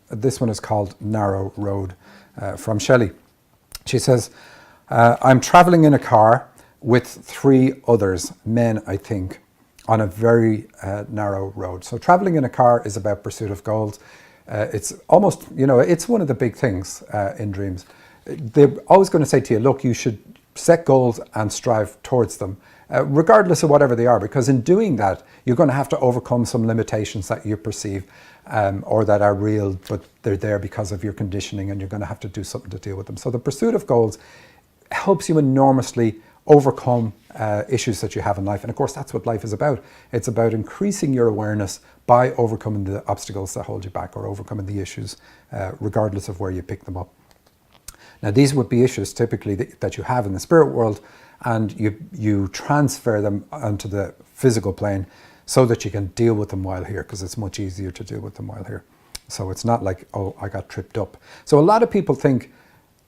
This one is called Narrow Road, from Shelley. She says, I'm traveling in a car with 3 others, men I think, on a very narrow road. So traveling in a car is about pursuit of goals. It's almost, it's one of the big things in dreams. They're always going to say to you, look, you should set goals and strive towards them, regardless of whatever they are, because in doing that, you're going to have to overcome some limitations that you perceive or that are real, but they're there because of your conditioning, and you're going to have to do something to deal with them. So the pursuit of goals helps you enormously overcome issues that you have in life. And of course, that's what life is about. It's about increasing your awareness by overcoming the obstacles that hold you back, or overcoming the issues, regardless of where you pick them up. Now, these would be issues typically that you have in the spirit world, and you transfer them onto the physical plane so that you can deal with them while here, because it's much easier to deal with them while here. So it's not like, oh, I got tripped up. So a lot of people think,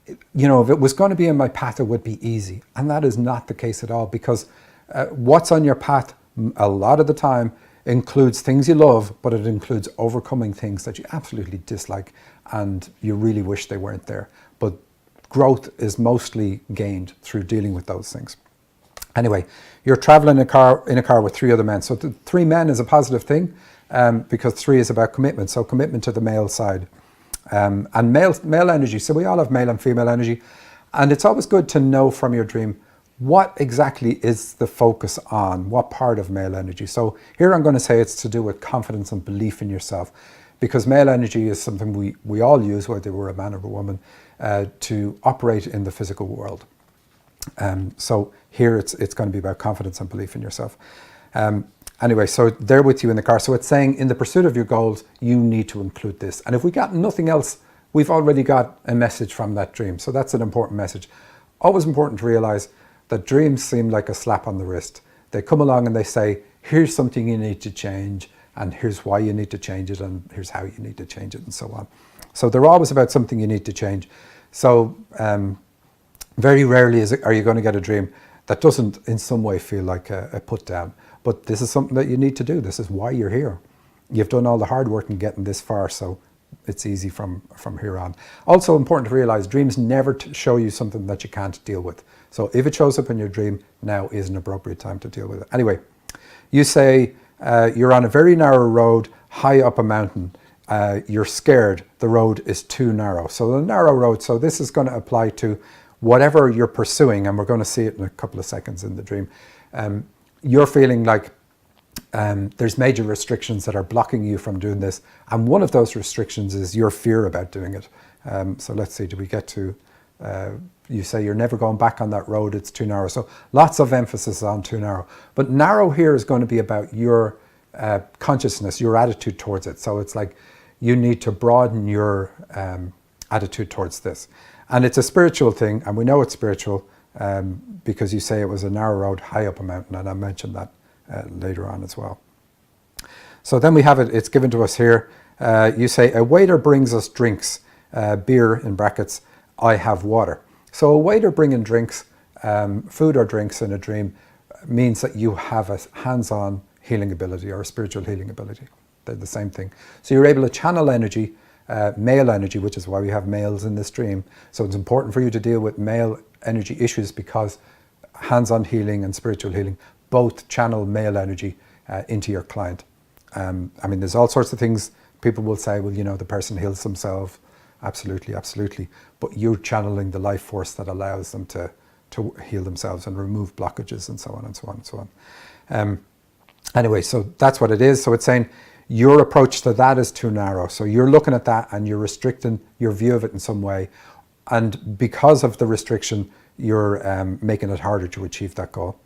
if it was going to be in my path, it would be easy. And that is not the case at all, because what's on your path a lot of the time includes things you love, but it includes overcoming things that you absolutely dislike and you really wish they weren't there. But growth is mostly gained through dealing with those things. Anyway, you're traveling in a car with 3 other men. So 3 men is a positive thing, because 3 is about commitment. So commitment to the male side. And male energy, so we all have male and female energy, and it's always good to know from your dream what exactly is the focus on, what part of male energy. So here I'm going to say it's to do with confidence and belief in yourself, because male energy is something we all use, whether we're a man or a woman, to operate in the physical world. So here it's going to be about confidence and belief in yourself. Anyway, so they're with you in the car. So it's saying in the pursuit of your goals, you need to include this. And if we got nothing else, we've already got a message from that dream. So that's an important message. Always important to realize that dreams seem like a slap on the wrist. They come along and they say, here's something you need to change, and here's why you need to change it, and here's how you need to change it, and so on. So they're always about something you need to change. So very rarely are you going to get a dream that doesn't in some way feel like a put down. But this is something that you need to do. This is why you're here. You've done all the hard work in getting this far, so it's easy from here on. Also important to realize, dreams never show you something that you can't deal with. So if it shows up in your dream, now is an appropriate time to deal with it. Anyway, you say you're on a very narrow road, high up a mountain. You're scared, the road is too narrow. So the narrow road, so this is going to apply to whatever you're pursuing, and we're going to see it in a couple of seconds in the dream. You're feeling like there's major restrictions that are blocking you from doing this, and one of those restrictions is your fear about doing it. So let's see, do we get to, you say you're never going back on that road, it's too narrow. So lots of emphasis on too narrow. But narrow here is going to be about your consciousness, your attitude towards it. So it's like you need to broaden your attitude towards this. And it's a spiritual thing, and we know it's spiritual, because you say it was a narrow road high up a mountain, and I mentioned that later on as well. So then we have it's given to us here. You say, a waiter brings us drinks, beer in brackets, I have water. So a waiter bringing drinks, food or drinks in a dream, means that you have a hands-on healing ability or a spiritual healing ability. They're the same thing. So you're able to channel energy, male energy, which is why we have males in this dream. So it's important for you to deal with male energy issues, because hands-on healing and spiritual healing both channel male energy into your client. I mean, there's all sorts of things people will say, well, the person heals themselves. Absolutely, absolutely. But you're channeling the life force that allows them to heal themselves and remove blockages, and so on and so on and so on. Anyway, so that's what it is. So it's saying your approach to that is too narrow. So you're looking at that and you're restricting your view of it in some way. And because of the restriction, you're making it harder to achieve that goal.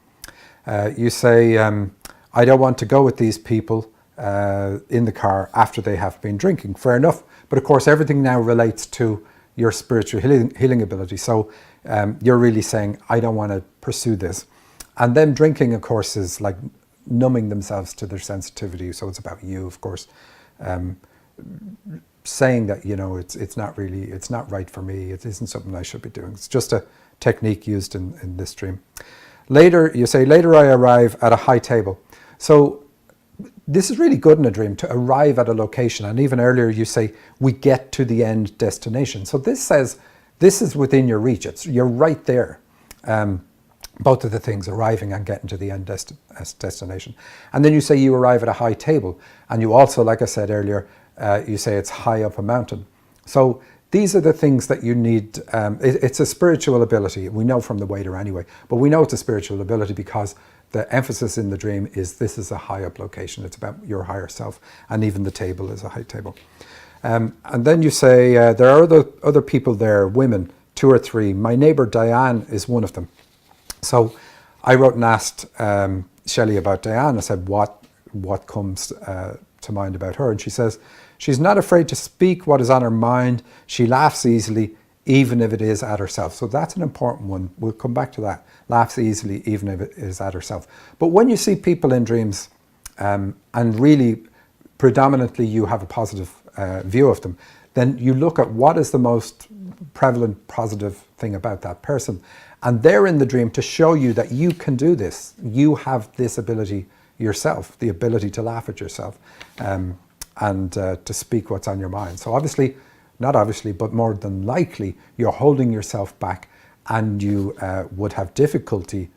You say, I don't want to go with these people in the car after they have been drinking. Fair enough. But of course, everything now relates to your spiritual healing ability. So you're really saying, I don't want to pursue this. And then drinking, of course, is like numbing themselves to their sensitivity. So it's about you, of course. Saying that, it's not right for me. It isn't something I should be doing. It's just a technique used in this dream. Later, you say, later I arrive at a high table. So this is really good in a dream, to arrive at a location. And even earlier you say, we get to the end destination. So this says, this is within your reach. You're right there. Both of the things, arriving and getting to the end destination. And then you say you arrive at a high table. And you also, like I said earlier, you say it's high up a mountain. So these are the things that you need. It's a spiritual ability. We know from the waiter anyway, but we know it's a spiritual ability because the emphasis in the dream is this is a high up location. It's about your higher self, and even the table is a high table. And then you say there are other people there, women, 2 or 3. My neighbour Diane is one of them. So I wrote and asked Shelley about Diane. I said, what comes to mind about her? And she says, she's not afraid to speak what is on her mind. She laughs easily, even if it is at herself. So that's an important one. We'll come back to that. Laughs easily, even if it is at herself. But when you see people in dreams, and really predominantly you have a positive view of them, then you look at what is the most prevalent positive thing about that person. And they're in the dream to show you that you can do this. You have this ability yourself, the ability to laugh at yourself, and to speak what's on your mind. So obviously, not obviously, but more than likely, you're holding yourself back, and you would have difficulty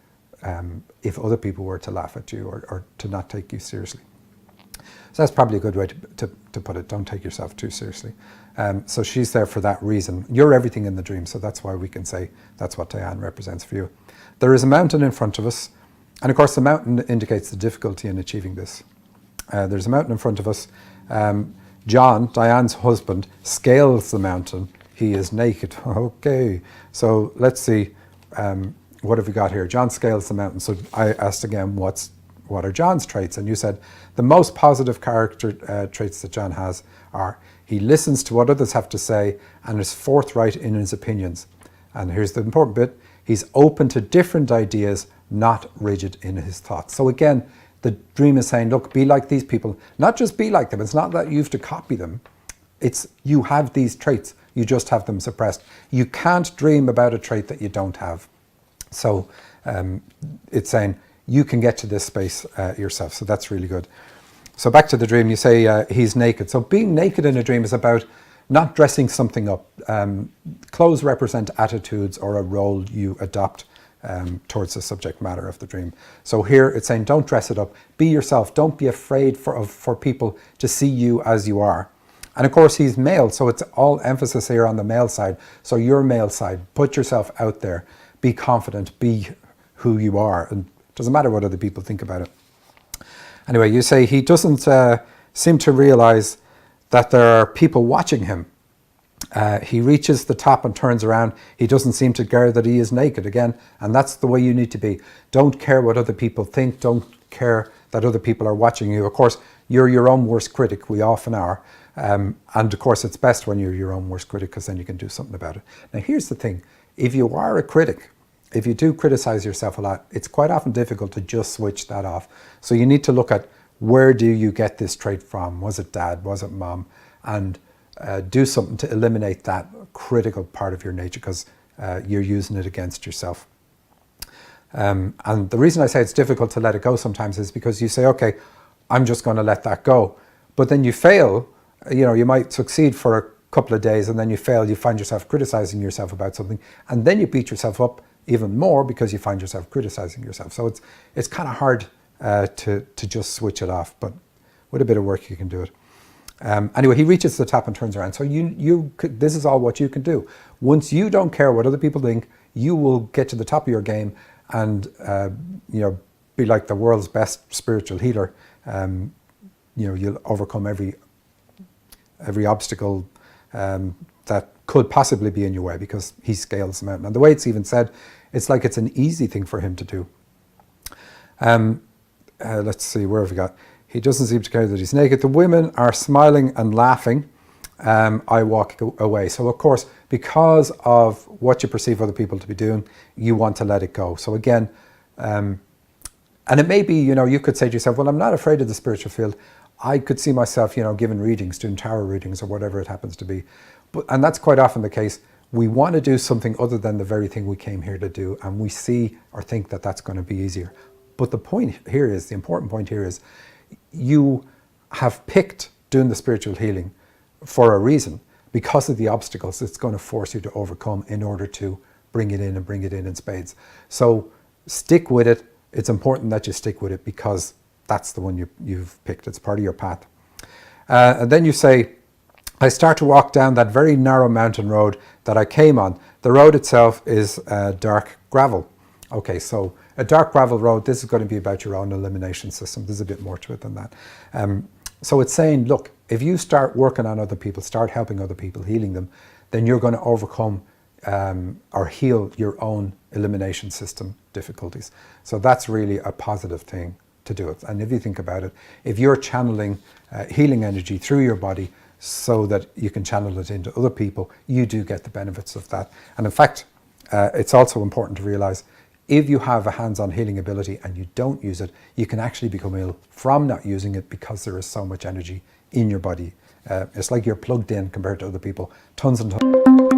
if other people were to laugh at you or to not take you seriously. So that's probably a good way to put it. Don't take yourself too seriously. So she's there for that reason. You're everything in the dream, so that's why we can say that's what Diane represents for you. There is a mountain in front of us, and of course the mountain indicates the difficulty in achieving this. There's a mountain in front of us. John, Diane's husband, scales the mountain. He is naked. Okay, so let's see, what have we got here? John scales the mountain. So I asked again, what are John's traits? And you said the most positive character traits that John has are he listens to what others have to say and is forthright in his opinions. And here's the important bit, he's open to different ideas, not rigid in his thoughts. So again, the dream is saying, look, be like these people, not just be like them. It's not that you have to copy them. It's you have these traits, you just have them suppressed. You can't dream about a trait that you don't have. So it's saying you can get to this space yourself. So that's really good. So back to the dream, you say he's naked. So being naked in a dream is about not dressing something up. Clothes represent attitudes or a role you adopt towards the subject matter of the dream. So here it's saying don't dress it up. Be yourself. Don't be afraid for people to see you as you are. And of course he's male, so it's all emphasis here on the male side. So your male side, put yourself out there. Be confident. Be who you are. And it doesn't matter what other people think about it. Anyway, you say he doesn't seem to realize that there are people watching him. He reaches the top and turns around. He doesn't seem to care that he is naked again. And that's the way you need to be. Don't care what other people think. Don't care that other people are watching you. Of course, you're your own worst critic. We often are. And of course, it's best when you're your own worst critic because then you can do something about it. Now, here's the thing. If you are a critic, if you do criticize yourself a lot, it's quite often difficult to just switch that off. So you need to look at where do you get this trait from? Was it dad? Was it mom? And do something to eliminate that critical part of your nature because you're using it against yourself. And the reason I say it's difficult to let it go sometimes is because you say, okay, I'm just going to let that go. But then you fail. You know, you might succeed for a couple of days and then you fail. You find yourself criticizing yourself about something and then you beat yourself up even more because you find yourself criticizing yourself. So it's kind of hard to just switch it off, but with a bit of work you can do it. Anyway, he reaches the top and turns around. So this is all what you can do. Once you don't care what other people think, you will get to the top of your game and be like the world's best spiritual healer. You'll overcome every obstacle that could possibly be in your way because he scales the mountain. And the way it's even said, it's like it's an easy thing for him to do. Let's see, where have we got? He doesn't seem to care that he's naked. The women are smiling and laughing. I walk away. So of course, because of what you perceive other people to be doing, you want to let it go. So again, and it may be, you could say to yourself, well, I'm not afraid of the spiritual field. I could see myself, giving readings, doing tarot readings or whatever it happens to be. And that's quite often the case. We want to do something other than the very thing we came here to do. And we see or think that that's going to be easier. But the important point here is, you have picked doing the spiritual healing for a reason, because of the obstacles it's going to force you to overcome in order to bring it in and bring it in spades. So stick with it. It's important that you stick with it because that's the one you've picked. It's part of your path. And then you say, I start to walk down that very narrow mountain road that I came on. The road itself is dark gravel. Okay, so a dark gravel road, this is going to be about your own elimination system. There's a bit more to it than that. So it's saying, look, if you start working on other people, start helping other people, healing them, then you're going to overcome or heal your own elimination system difficulties. So that's really a positive thing to do it. And if you think about it, if you're channeling healing energy through your body so that you can channel it into other people, you do get the benefits of that. And in fact, it's also important to realize if you have a hands-on healing ability and you don't use it, you can actually become ill from not using it because there is so much energy in your body. It's like you're plugged in compared to other people, tons and tons.